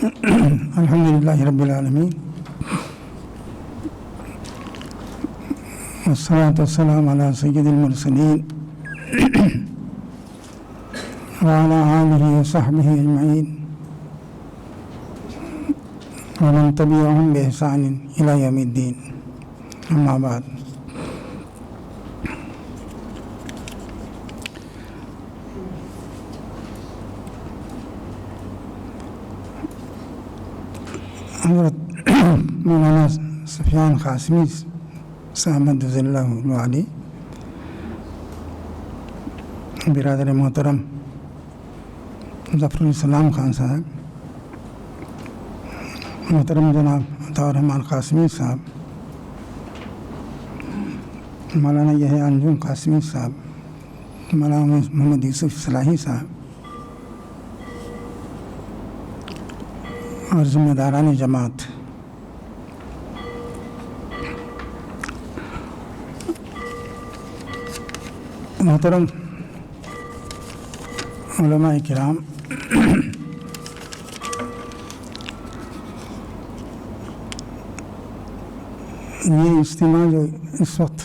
الحمدللہ رب العالمین والصلاة والسلام علی سید المرسلین وعلی آلہ وصحبہ اجمعین ومن تبعہم بإحسان الی یوم الدین، اما بعد۔ حضرت مولانا سفیان قاسمی صاحب رضی اللہ علیہ، برادر محترم ظفر السلام خان صاحب، محترم جناب عطاء الرحمن قاسمی صاحب، مولانا یحییٰ انجم قاسمی صاحب، مولانا محمد یوسف صلاحی صاحب اور ذمہ داران جماعت، محترم علماء کرام، یہ اجتماع جو اس وقت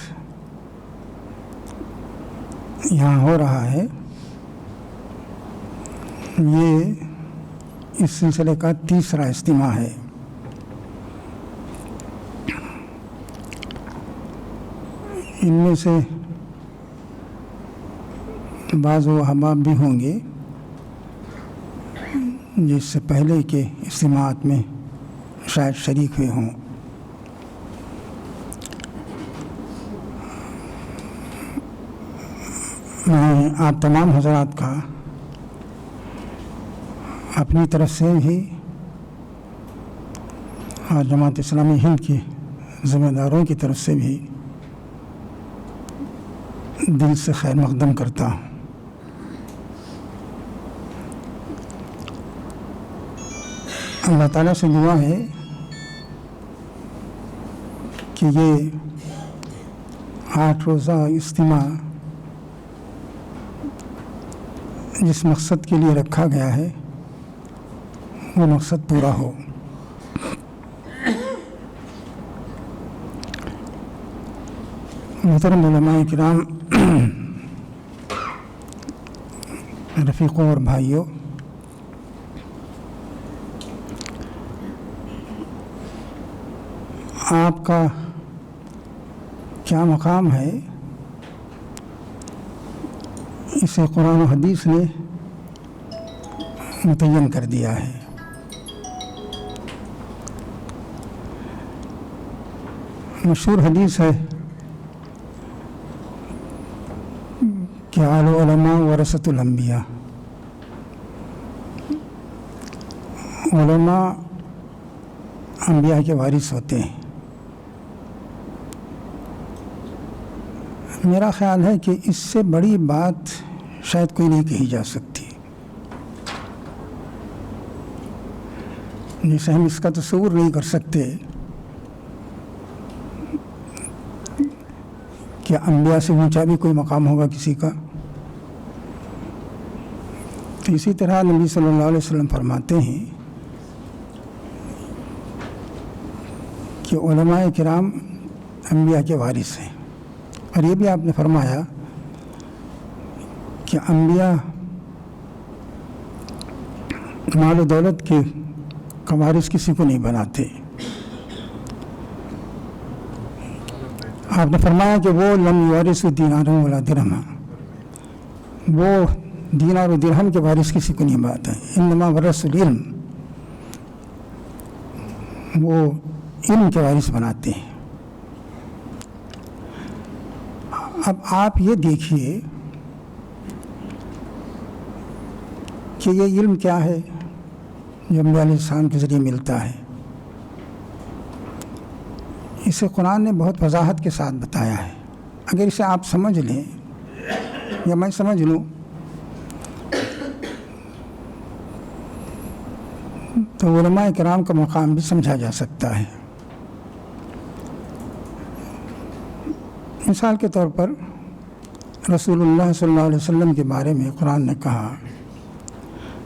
یہاں ہو رہا ہے، یہ اس سلسلے کا تیسرا اجتماع ہے۔ ان میں سے بعض وہ احباب بھی ہوں گے جس سے پہلے کے اجتماعات میں شاید شریک ہوئے ہوں۔ میں آپ تمام حضرات کا اپنی طرف سے بھی اور جماعت اسلامی ہند کے ذمہ داروں کی طرف سے بھی دل سے خیر مقدم کرتا ہوں۔ اللہ تعالیٰ سے دعا ہے کہ یہ 8 روزہ اجتماع جس مقصد کے لیے رکھا گیا ہے وہ مقصد پورا ہو۔ محترم علماء کرام، رفیقوں اور بھائیوں، آپ کا کیا مقام ہے اسے قرآن و حدیث نے متعین کر دیا ہے۔ مشہور حدیث ہے کہ العلماء ورثۃ الانبیاء، علماء انبیاء کے وارث ہوتے ہیں۔ میرا خیال ہے کہ اس سے بڑی بات شاید کوئی نہیں کہی جا سکتی، جسے ہم اس کا تصور نہیں کر سکتے کہ انبیاء سے اونچا بھی کوئی مقام ہوگا کسی کا۔ تو اسی طرح نبی صلی اللہ علیہ وسلم فرماتے ہیں کہ علماء کرام انبیاء کے وارث ہیں، اور یہ بھی آپ نے فرمایا کہ انبیاء مال و دولت کے وارث کسی کو نہیں بناتے۔ آپ نے فرمایا کہ وہ لم یورث دینارا ولا درہما، وہ دینار و درہم کے وارث کسی کو نہیں بناتا۔ انما ورث العلم، وہ علم کے وارث بناتے ہیں۔ اب آپ یہ دیکھیے کہ یہ علم کیا ہے جو انبیاء علیہ السلام کے ذریعے ملتا ہے۔ اسے قرآن نے بہت وضاحت کے ساتھ بتایا ہے۔ اگر اسے آپ سمجھ لیں یا میں سمجھ لوں تو علماء کرام کا مقام بھی سمجھا جا سکتا ہے۔ مثال کے طور پر رسول اللہ صلی اللہ علیہ وسلم کے بارے میں قرآن نے کہا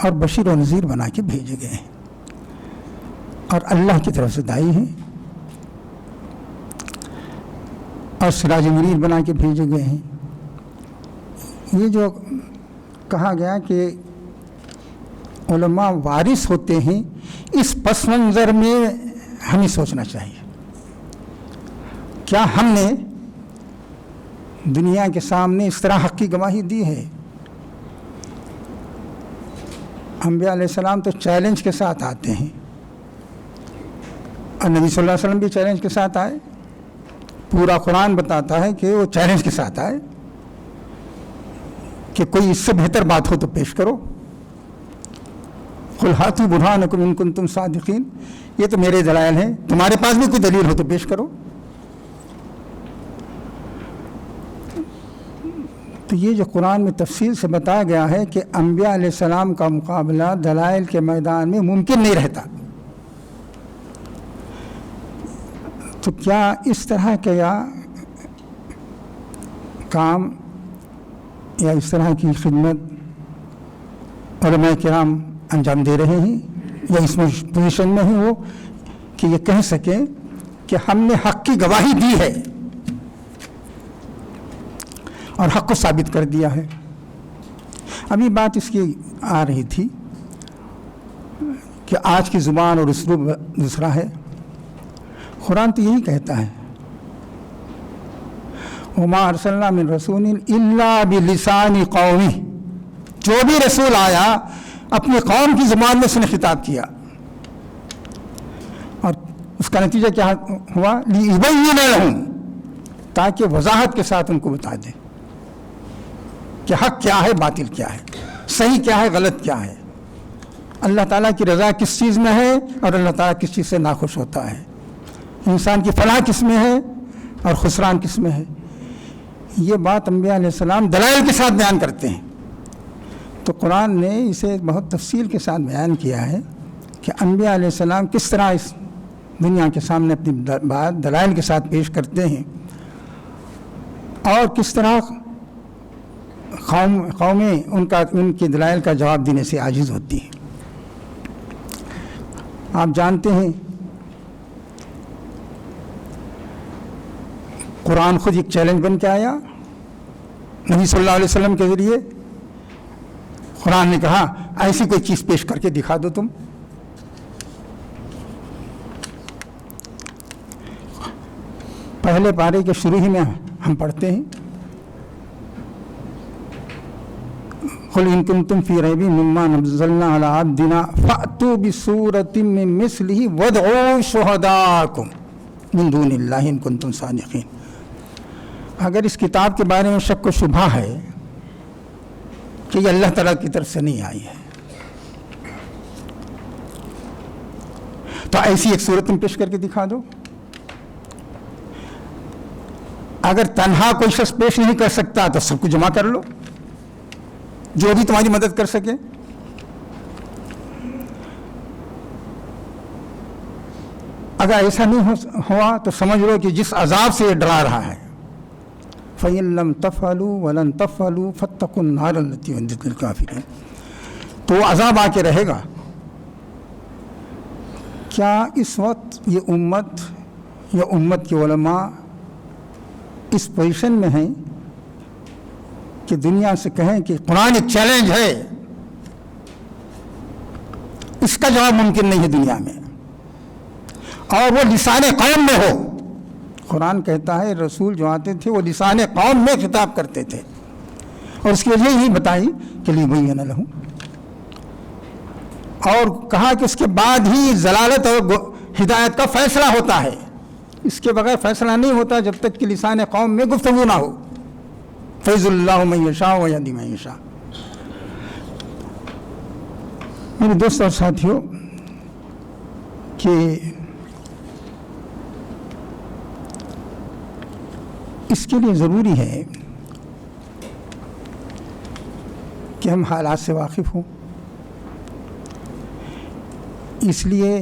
اور بشیر و نذیر بنا کے بھیجے گئے ہیں، اور اللہ کی طرف سے داعی ہیں اور سراج منیر بنا کے بھیجے گئے ہیں۔ یہ جو کہا گیا کہ علماء وارث ہوتے ہیں، اس پس منظر میں ہمیں سوچنا چاہیے، کیا ہم نے دنیا کے سامنے اس طرح حق کی گواہی دی ہے؟ انبیاء علیہ السلام تو چیلنج کے ساتھ آتے ہیں، اور نبی صلی اللہ علیہ وسلم بھی چیلنج کے ساتھ آئے۔ پورا قرآن بتاتا ہے کہ وہ چیلنج کے ساتھ آئے کہ کوئی اس سے بہتر بات ہو تو پیش کرو، قل ہاتوا برہانکم ان کنتم صادقین، یہ تو میرے دلائل ہیں، تمہارے پاس بھی کوئی دلیل ہو تو پیش کرو۔ تو یہ جو قرآن میں تفصیل سے بتایا گیا ہے کہ انبیاء علیہ السلام کا مقابلہ دلائل کے میدان میں ممکن نہیں رہتا، تو کیا اس طرح کا کام یا اس طرح کی خدمت علماء کرام انجام دے رہے ہیں، یا اس میں پوزیشن میں ہیں وہ کہ یہ کہہ سکیں کہ ہم نے حق کی گواہی دی ہے اور حق کو ثابت کر دیا ہے؟ ابھی بات اس کی آ رہی تھی کہ آج کی زبان اور اسلوب دوسرا ہے۔ قرآن تو یہی کہتا ہے وَمَا أَرْسَلْنَا مِن رَسُولٍ إِلَّا بِلِسَانِ قَوْمِهِ، جو بھی رسول آیا اپنی قوم کی زبان میں اس نے خطاب کیا، اور اس کا نتیجہ کیا ہوا؟ لِيُبَيِّنَ لَهُمْ، تاکہ وضاحت کے ساتھ ان کو بتا دے کہ حق کیا ہے، باطل کیا ہے، صحیح کیا ہے، غلط کیا ہے، اللہ تعالیٰ کی رضا کس چیز میں ہے اور اللہ تعالیٰ کس چیز سے ناخوش ہوتا ہے، انسان کی فلاح کس میں ہے اور خسران کس میں ہے۔ یہ بات انبیاء علیہ السلام دلائل کے ساتھ بیان کرتے ہیں، تو قرآن نے اسے بہت تفصیل کے ساتھ بیان کیا ہے کہ انبیاء علیہ السلام کس طرح اس دنیا کے سامنے اپنی بات دلائل کے ساتھ پیش کرتے ہیں، اور کس طرح قومیں ان کے دلائل کا جواب دینے سے عاجز ہوتی ہیں۔ آپ جانتے ہیں قرآن خود ایک چیلنج بن کے آیا نبی صلی اللہ علیہ وسلم کے ذریعے۔ قرآن نے کہا ایسی کوئی چیز پیش کر کے دکھا دو تم۔ پہلے پارے کے شروع ہی میں ہم پڑھتے ہیں قل ان کنتم فی ریب مما نزلنا علی عبدنا فأتوا بسورۃ من مثلہ وادعوا شہداءکم من دون اللہ ان کنتم صادقین۔ اگر اس کتاب کے بارے میں شک و شبہ ہے کہ یہ اللہ تعالیٰ کی طرف سے نہیں آئی ہے، تو ایسی ایک صورت تم پیش کر کے دکھا دو۔ اگر تنہا کوئی شخص پیش نہیں کر سکتا تو سب کو جمع کر لو جو بھی تمہاری مدد کر سکے۔ اگر ایسا نہیں ہوا تو سمجھ لو کہ جس عذاب سے یہ ڈرا رہا ہے فَإِن لَمْ تَفْعَلُوا وَلَن تَفْعَلُوا فَاتَّقُوا النَّارَ الَّتِي أُعِدَّتْ لِلْكَافِرِينَ، تو وہ عذاب آ کے رہے گا۔ کیا اس وقت یہ امت یا امت کے علماء اس پوزیشن میں ہیں کہ دنیا سے کہیں کہ قرآن ایک چیلنج ہے، اس کا جواب ممکن نہیں ہے دنیا میں، اور وہ لسان قوم میں ہو؟ قرآن کہتا ہے رسول جو آتے تھے وہ لسان قوم میں خطاب کرتے تھے، اور اس کی وجہ یہی بتائی کہ لِيُبَيِّنَ لَهُمْ، اور کہا کہ اس کے بعد ہی ضلالت اور ہدایت کا فیصلہ ہوتا ہے، اس کے بغیر فیصلہ نہیں ہوتا جب تک کہ لسان قوم میں گفتگو نہ ہو۔ فَيَضِلُّ اللَّهُ مَن يَشَاءُ وَيَهْدِي مَن يَشَاءُ۔ میرے دوست اور ساتھیوں، کہ اس کے لیے ضروری ہے کہ ہم حالات سے واقف ہوں، اس لیے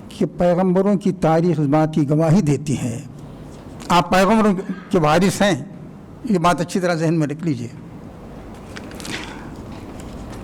کہ پیغمبروں کی تاریخ اس بات کی گواہی دیتی ہے۔ آپ پیغمبروں کے وارث ہیں، یہ بات اچھی طرح ذہن میں رکھ لیجئے۔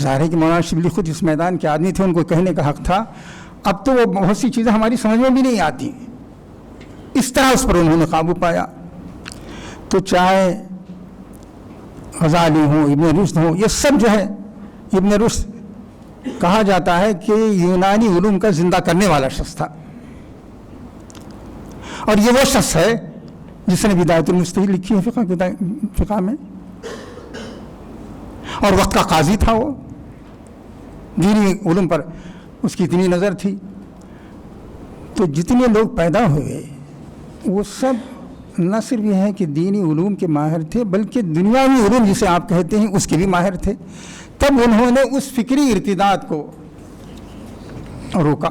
ظاہر ہے کہ مولانا شبلی خود اس میدان کے آدمی تھے، ان کو کہنے کا حق تھا. اب تو وہ بہت سی چیزیں ہماری سمجھ میں بھی نہیں آتی، اس طرح اس پر انہوں نے قابو پایا. تو چاہے غزالی ہوں، ابن رشد ہوں، یہ سب جو ہے، ابن رشد کہا جاتا ہے کہ یونانی علوم کا زندہ کرنے والا شخص تھا، اور یہ وہ شخص ہے جس نے بدایت المجتہد لکھی ہے فقہ میں، اور وقت کا قاضی تھا. وہ دینی علوم پر اس کی اتنی نظر تھی. تو جتنے لوگ پیدا ہوئے وہ سب نہ صرف یہ ہے کہ دینی علوم کے ماہر تھے، بلکہ دنیاوی علوم جسے آپ کہتے ہیں اس کے بھی ماہر تھے. تب انہوں نے اس فکری ارتداد کو روکا.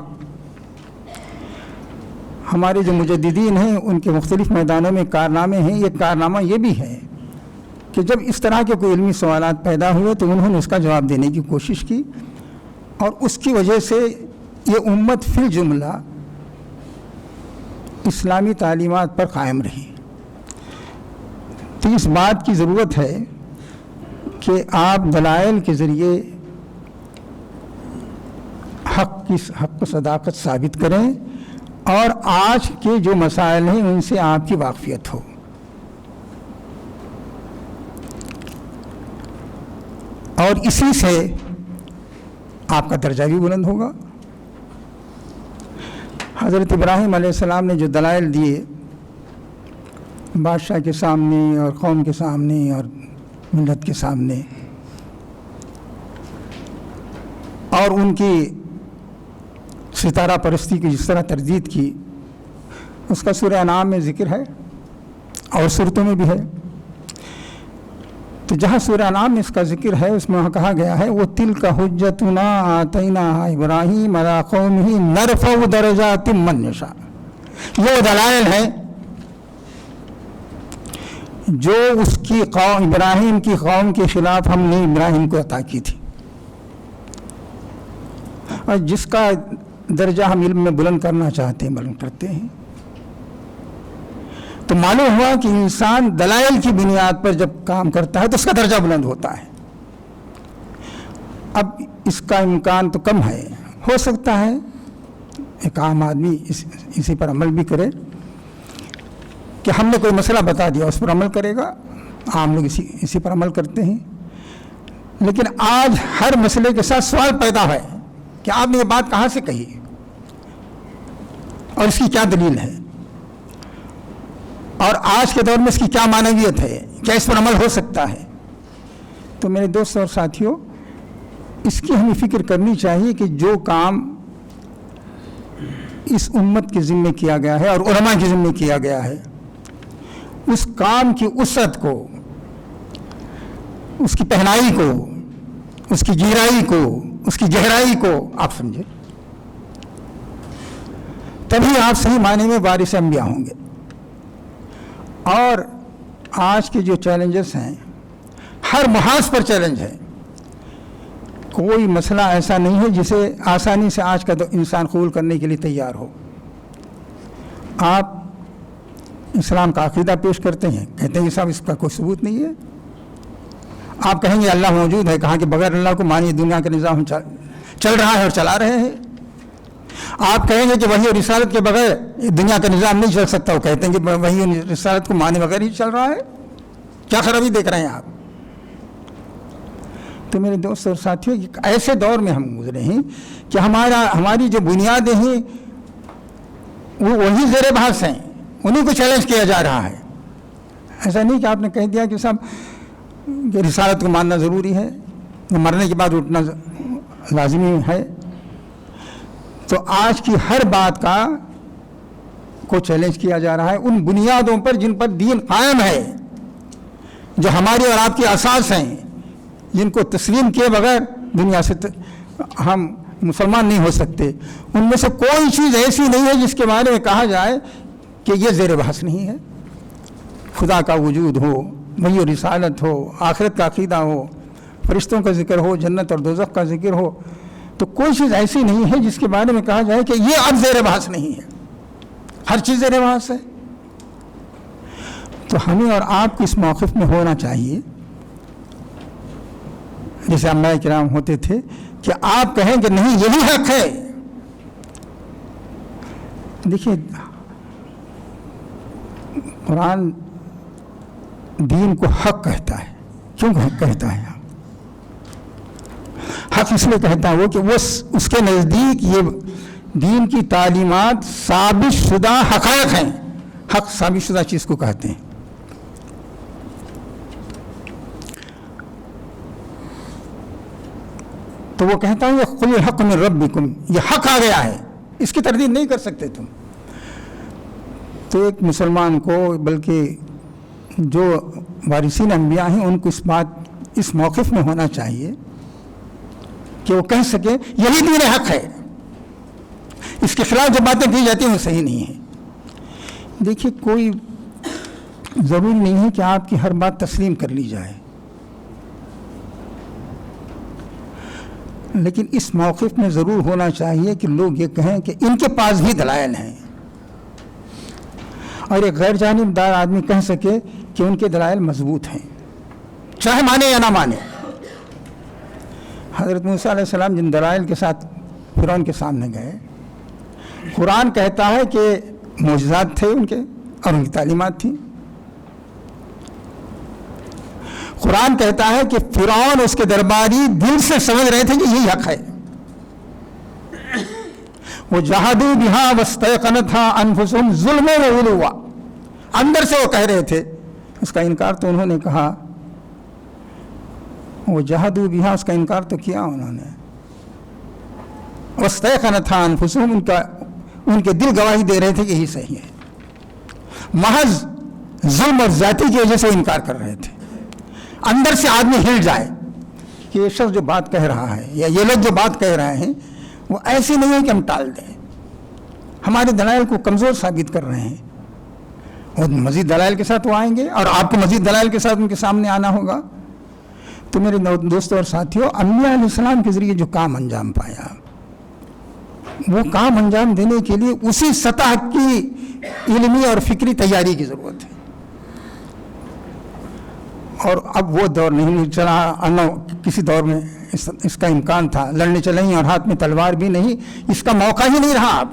ہمارے جو مجددین ہیں ان کے مختلف میدانوں میں کارنامے ہیں. یہ کارنامہ یہ بھی ہے کہ جب اس طرح کے کوئی علمی سوالات پیدا ہوئے تو انہوں نے اس کا جواب دینے کی کوشش کی، اور اس کی وجہ سے یہ امت فی الجملہ اسلامی تعلیمات پر قائم رہی. تو اس بات کی ضرورت ہے کہ آپ دلائل کے ذریعے حق و صداقت ثابت کریں، اور آج کے جو مسائل ہیں ان سے آپ کی واقفیت ہو. اور اسی سے آپ کا درجہ بھی بلند ہوگا. حضرت ابراہیم علیہ السلام نے جو دلائل دیے بادشاہ کے سامنے اور قوم کے سامنے اور ملت کے سامنے، اور ان کی ستارہ پرستی کی جس طرح تردید کی، اس کا سورہ انعام میں ذکر ہے اور سورتوں میں بھی ہے. تو جہاں سورہ انعام میں اس کا ذکر ہے اس میں کہا گیا ہے وَتِلْكَ حُجَّتُنَا آتَيْنَاهَا إِبْرَاهِيمَ عَلَىٰ قَوْمِهِ نَرْفَعُ دَرَجَاتٍ مَّن نَّشَاءُ. یہ دلائل ہیں جو اس کی قوم ابراہیم کی قوم کے خلاف ہم نے ابراہیم کو عطا کی تھی، اور جس کا درجہ ہم علم میں بلند کرنا چاہتے ہیں بلند کرتے ہیں. تو معلوم ہوا کہ انسان دلائل کی بنیاد پر جب کام کرتا ہے تو اس کا درجہ بلند ہوتا ہے. اب اس کا امکان تو کم ہے، ہو سکتا ہے ایک عام آدمی اسی پر عمل بھی کرے کہ ہم نے کوئی مسئلہ بتا دیا اس پر عمل کرے گا. عام لوگ اسی پر عمل کرتے ہیں. لیکن آج ہر مسئلے کے ساتھ سوال پیدا ہے کہ آپ نے یہ بات کہاں سے کہی اور اس کی کیا دلیل ہے، اور آج کے دور میں اس کی کیا معنویت ہے، کیا اس پر عمل ہو سکتا ہے. تو میرے دوست اور ساتھیوں، اس کی ہمیں فکر کرنی چاہیے کہ جو کام اس امت کے ذمے کیا گیا ہے اور علماء کے ذمے کیا گیا ہے، اس کام کی وسعت کو، اس کی پہنائی کو، اس کی گہرائی کو، اس کی گہرائی کو آپ سمجھیں، تبھی آپ صحیح معنی میں وارث انبیاء ہوں گے. اور آج کے جو چیلنجز ہیں ہر محاذ پر چیلنج ہے. کوئی مسئلہ ایسا نہیں ہے جسے آسانی سے آج کا انسان قبول کرنے کے لیے تیار ہو. آپ اسلام کا عقیدہ پیش کرتے ہیں، کہتے ہیں کہ صاحب اس کا کوئی ثبوت نہیں ہے. آپ کہیں گے اللہ موجود ہے، کہاں کہ بغیر اللہ کو مانی دنیا کا نظام چل رہا ہے اور چلا رہے ہیں. آپ کہیں گے کہ وحی اور رسالت کے بغیر دنیا کا نظام نہیں چل سکتا، وہ کہتے ہیں کہ وحی اور رسالت کو مانے بغیر ہی چل رہا ہے. کیا خرابی دیکھ رہے ہیں آپ؟ تو میرے دوست اور ساتھیوں، ایسے دور میں ہم گزرے ہیں کہ ہماری جو بنیادیں ہیں وہ وہی زیر بحث ہیں، انہیں کو چیلنج کیا جا رہا ہے. ایسا نہیں کہ آپ نے کہہ دیا کہ صاحب کہ رسالت کو ماننا ضروری ہے، مرنے کے بعد اٹھنا لازمی ہے. تو آج کی ہر بات کو چیلنج کیا جا رہا ہے ان بنیادوں پر جن پر دین قائم ہے، جو ہماری اور آپ کی اساس ہیں، جن کو تسلیم کیے بغیر دنیا سے ہم مسلمان نہیں ہو سکتے. ان میں سے کوئی چیز ایسی نہیں ہے جس کے بارے میں کہا جائے کہ یہ زیر بحث نہیں ہے. خدا کا وجود ہو، وحی و رسالت ہو، آخرت کا عقیدہ ہو، فرشتوں کا ذکر ہو، جنت اور دوزخ کا ذکر ہو، تو کوئی چیز ایسی نہیں ہے جس کے بارے میں کہا جائے کہ یہ اب زیر بحث نہیں ہے. ہر چیز زیر بحث ہے. تو ہمیں اور آپ کو اس موقف میں ہونا چاہیے جیسے انبیاء کرام ہوتے تھے کہ آپ کہیں کہ نہیں یہی حق ہے. دیکھیے قرآن دین کو حق کہتا ہے. کیوں کہتا ہے؟ حق اس لیے کہتا ہے وہ کہ وہ اس کے نزدیک یہ دین کی تعلیمات ثابت شدہ حقائق ہیں. حق ثابت شدہ چیز کو کہتے ہیں. تو وہ کہتا ہے قل الحق من ربکم، یہ حق آ گیا ہے، اس کی تردید نہیں کر سکتے تم. تو ایک مسلمان کو، بلکہ جو وارثین انبیاء ہیں، ان کو اس موقف میں ہونا چاہیے کہ وہ کہہ سکے یہی دین حق ہے. اس کے خلاف جو باتیں کی جاتی ہیں وہ صحیح نہیں ہیں. دیکھیے کوئی ضروری نہیں ہے کہ آپ کی ہر بات تسلیم کر لی جائے، لیکن اس موقف میں ضرور ہونا چاہیے کہ لوگ یہ کہیں کہ ان کے پاس بھی دلائل ہیں، اور ایک غیر جانبدار آدمی کہہ سکے کہ ان کے دلائل مضبوط ہیں، چاہے مانے یا نہ مانے. حضرت موسیٰ علیہ السلام جن دلائل کے ساتھ فرعون کے سامنے گئے، قرآن کہتا ہے کہ معجزات تھے ان کے اور ان کی تعلیمات تھیں. قرآن کہتا ہے کہ فرعون اس کے درباری دل سے سمجھ رہے تھے کہ یہی حق ہے. وَجَحَدُوا بِهَا وَاسْتَيْقَنَتْهَا أَنفُسُهُمْ ظُلْمًا وَعُلُوًّا، اندر سے وہ کہہ رہے تھے. اس کا انکار تو انہوں نے کہا، وَجَحَدُوا بِهَا، اس کا انکار تو کیا انہوں نے. وَاسْتَيْقَنَتْهَا أَنفُسُهُمْ، ان کے دل گواہی دے رہے تھے کہ یہی صحیح ہے. محض ظلم اور ذاتی کی وجہ سے انکار کر رہے تھے. اندر سے آدمی ہل جائے کہ یہ شخص جو بات کہہ رہا ہے یا یہ لوگ جو بات کہہ رہے ہیں وہ ایسی نہیں ہے کہ ہم ٹال دیں، ہمارے دلائل کو کمزور ثابت کر رہے ہیں. اور مزید دلائل کے ساتھ وہ آئیں گے اور آپ کو مزید دلائل کے ساتھ ان کے سامنے آنا ہوگا. تو میرے دوستوں اور ساتھیوں، انبیاء علیہ السلام کے ذریعے جو کام انجام پایا، وہ کام انجام دینے کے لیے اسی سطح کی علمی اور فکری تیاری کی ضرورت ہے. اور اب وہ دور نہیں چلا، کسی دور میں اس کا امکان تھا، لڑنے چلیں اور ہاتھ میں تلوار بھی نہیں، اس کا موقع ہی نہیں رہا. اب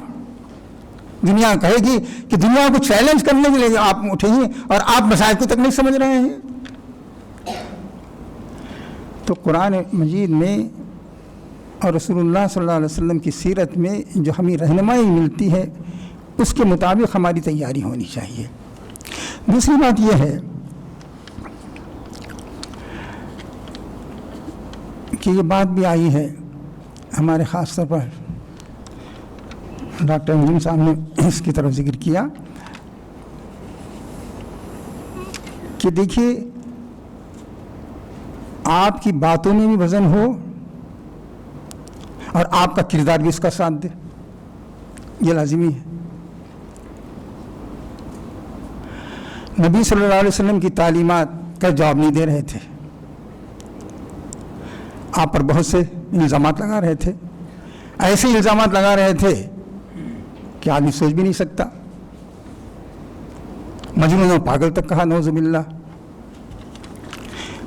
دنیا کہے گی کہ دنیا کو چیلنج کرنے کے لیے آپ اٹھے ہیں اور آپ مسائل کو تک نہیں سمجھ رہے ہیں. تو قرآن مجید میں اور رسول اللہ صلی اللہ علیہ وسلم کی سیرت میں جو ہمیں رہنمائی ملتی ہے اس کے مطابق ہماری تیاری ہونی چاہیے. دوسری بات یہ ہے کہ یہ بات بھی آئی ہے ہمارے خاص طور پر ڈاکٹر انجم صاحب نے اس کی طرف ذکر کیا کہ دیکھیے آپ کی باتوں میں بھی وزن ہو اور آپ کا کردار بھی اس کا ساتھ دے، یہ لازمی ہے. نبی صلی اللہ علیہ وسلم کی تعلیمات کا جواب نہیں دے رہے تھے، آپ پر بہت سے الزامات لگا رہے تھے، ایسے الزامات لگا رہے تھے کہ آدمی سوچ بھی نہیں سکتا. مجنون اور پاگل تک کہا، نعوذ باللہ.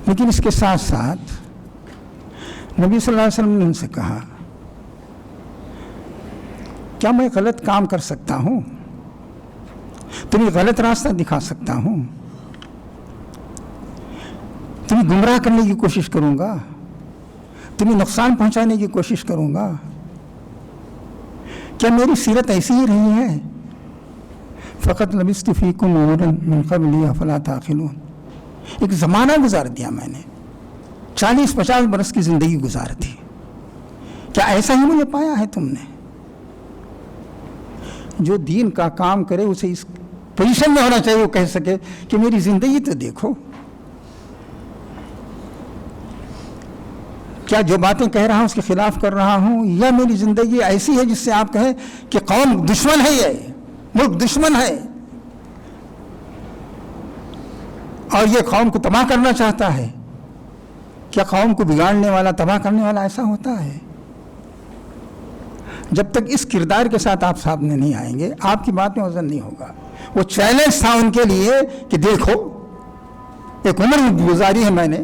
لیکن اس کے ساتھ ساتھ نبی صلی اللہ علیہ وسلم نے ان سے کہا کیا میں غلط کام کر سکتا ہوں؟ تمہیں غلط راستہ دکھا سکتا ہوں؟ تمہیں گمراہ کرنے کی کوشش کروں گا؟ تمہیں نقصان پہنچانے کی کوشش کروں گا؟ کیا میری سیرت ایسی ہی رہی ہے؟ فقط لبثت فیکم عمرا من قبلی افلا تعقلون. ایک زمانہ گزار دیا میں نے، 40-50 برس کی زندگی گزار دی، کیا ایسا ہی مجھے پایا ہے تم نے؟ جو دین کا کام کرے اسے اس پوزیشن میں ہونا چاہیے وہ کہہ سکے کہ میری زندگی تو دیکھو، کیا جو باتیں کہہ رہا ہوں اس کے خلاف کر رہا ہوں، یا میری زندگی ایسی ہے جس سے آپ کہیں کہ قوم دشمن ہے، یہ ملک دشمن ہے اور یہ قوم کو تباہ کرنا چاہتا ہے. کیا قوم کو بگاڑنے والا، تباہ کرنے والا ایسا ہوتا ہے؟ جب تک اس کردار کے ساتھ آپ سامنے نہیں آئیں گے آپ کی بات میں وزن نہیں ہوگا. وہ چیلنج تھا ان کے لیے کہ دیکھو ایک عمر گزاری ہے میں نے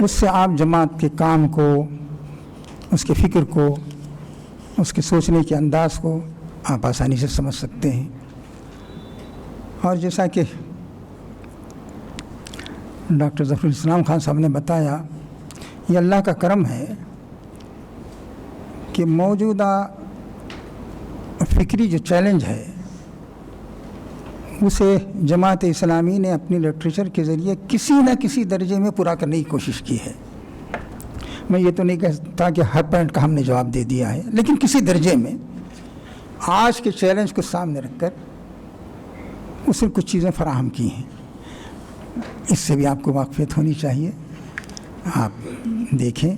اس سے آپ جماعت کے کام کو، اس کے فکر کو، اس کے سوچنے کے انداز کو آپ آسانی سے سمجھ سکتے ہیں۔ اور جیسا کہ ڈاکٹر ظفر الاسلام خان صاحب نے بتایا، یہ اللہ کا کرم ہے کہ موجودہ فکری جو چیلنج ہے اسے جماعت اسلامی نے اپنی لٹریچر کے ذریعے کسی نہ کسی درجے میں پورا کرنے کی کوشش کی ہے۔ میں یہ تو نہیں کہتا کہ ہر پوائنٹ کا ہم نے جواب دے دیا ہے، لیکن کسی درجے میں آج کے چیلنج کو سامنے رکھ کر اس نے کچھ چیزیں فراہم کی ہیں۔ اس سے بھی آپ کو واقفیت ہونی چاہیے، آپ دیکھیں،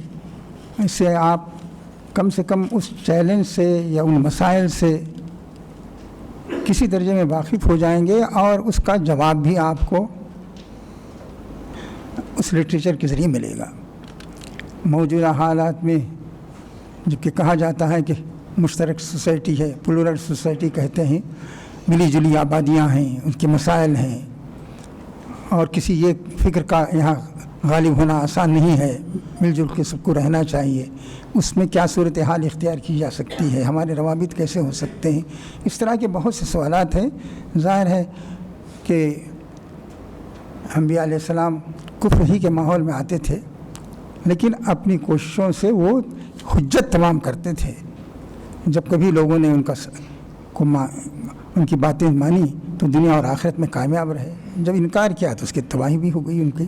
اس سے آپ کم سے کم اس چیلنج سے یا ان مسائل سے کسی درجے میں واقف ہو جائیں گے، اور اس کا جواب بھی آپ کو اس لٹریچر کے ذریعے ملے گا۔ موجودہ حالات میں جبکہ کہا جاتا ہے کہ مشترک سوسائٹی ہے، پلورل سوسائٹی کہتے ہیں، ملی جلی آبادیاں ہیں، ان کے مسائل ہیں، اور کسی یہ فکر کا یہاں غالب ہونا آسان نہیں ہے، مل جل کے سب کو رہنا چاہیے۔ اس میں کیا صورتحال اختیار کی جا سکتی ہے، ہمارے روابط کیسے ہو سکتے ہیں، اس طرح کے بہت سے سوالات ہیں۔ ظاہر ہے کہ انبیاء علیہ السلام کفر ہی کے ماحول میں آتے تھے، لیکن اپنی کوششوں سے وہ حجت تمام کرتے تھے۔ جب کبھی لوگوں نے ان کی باتیں مانی تو دنیا اور آخرت میں کامیاب رہے، جب انکار کیا تو اس کی تباہی بھی ہو گئی ان کی۔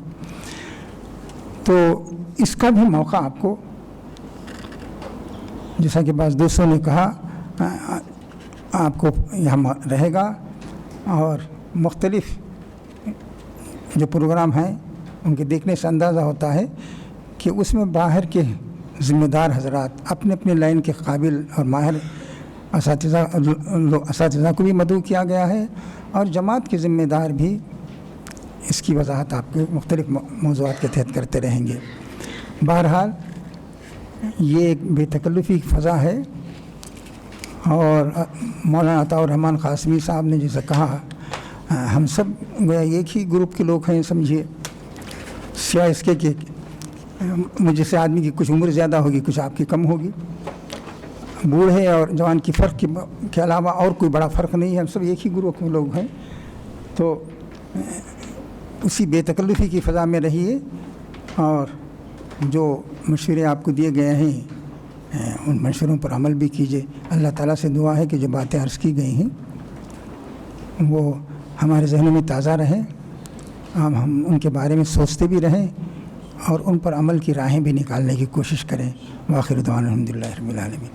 تو اس کا بھی موقع آپ کو، جیسا کہ بعض دوستوں نے کہا، آپ کو یہاں رہے گا، اور مختلف جو پروگرام ہیں ان کے دیکھنے سے اندازہ ہوتا ہے کہ اس میں باہر کے ذمہ دار حضرات، اپنے اپنے لائن کے قابل اور ماہر اساتذہ کو بھی مدعو کیا گیا ہے، اور جماعت کے ذمہ دار بھی اس کی وضاحت آپ کے مختلف موضوعات کے تحت کرتے رہیں گے۔ بہرحال یہ ایک بے تکلفی فضا ہے، اور مولانا عطاء الرحمن قاسمی صاحب نے جیسے کہا، ہم سب گویا ایک ہی گروپ کے لوگ ہیں، سمجھیے، سوائے اس کے کہ مجھ سے آدمی کی کچھ عمر زیادہ ہوگی، کچھ آپ کی کم ہوگی، بوڑھے اور جوان کی فرق کے علاوہ اور کوئی بڑا فرق نہیں ہے، ہم سب ایک ہی گروپ میں لوگ ہیں۔ تو اسی بے تکلفی کی فضا میں رہیے، اور جو مشورے آپ کو دیے گئے ہیں ان مشوروں پر عمل بھی کیجیے۔ اللہ تعالیٰ سے دعا ہے کہ جو باتیں عرض کی گئی ہیں وہ ہمارے ذہنوں میں تازہ رہیں، ہم ان کے بارے میں سوچتے بھی رہیں، اور ان پر عمل کی راہیں بھی نکالنے کی کوشش کریں۔ وآخر دعوانا الحمدللہ رب العالمین۔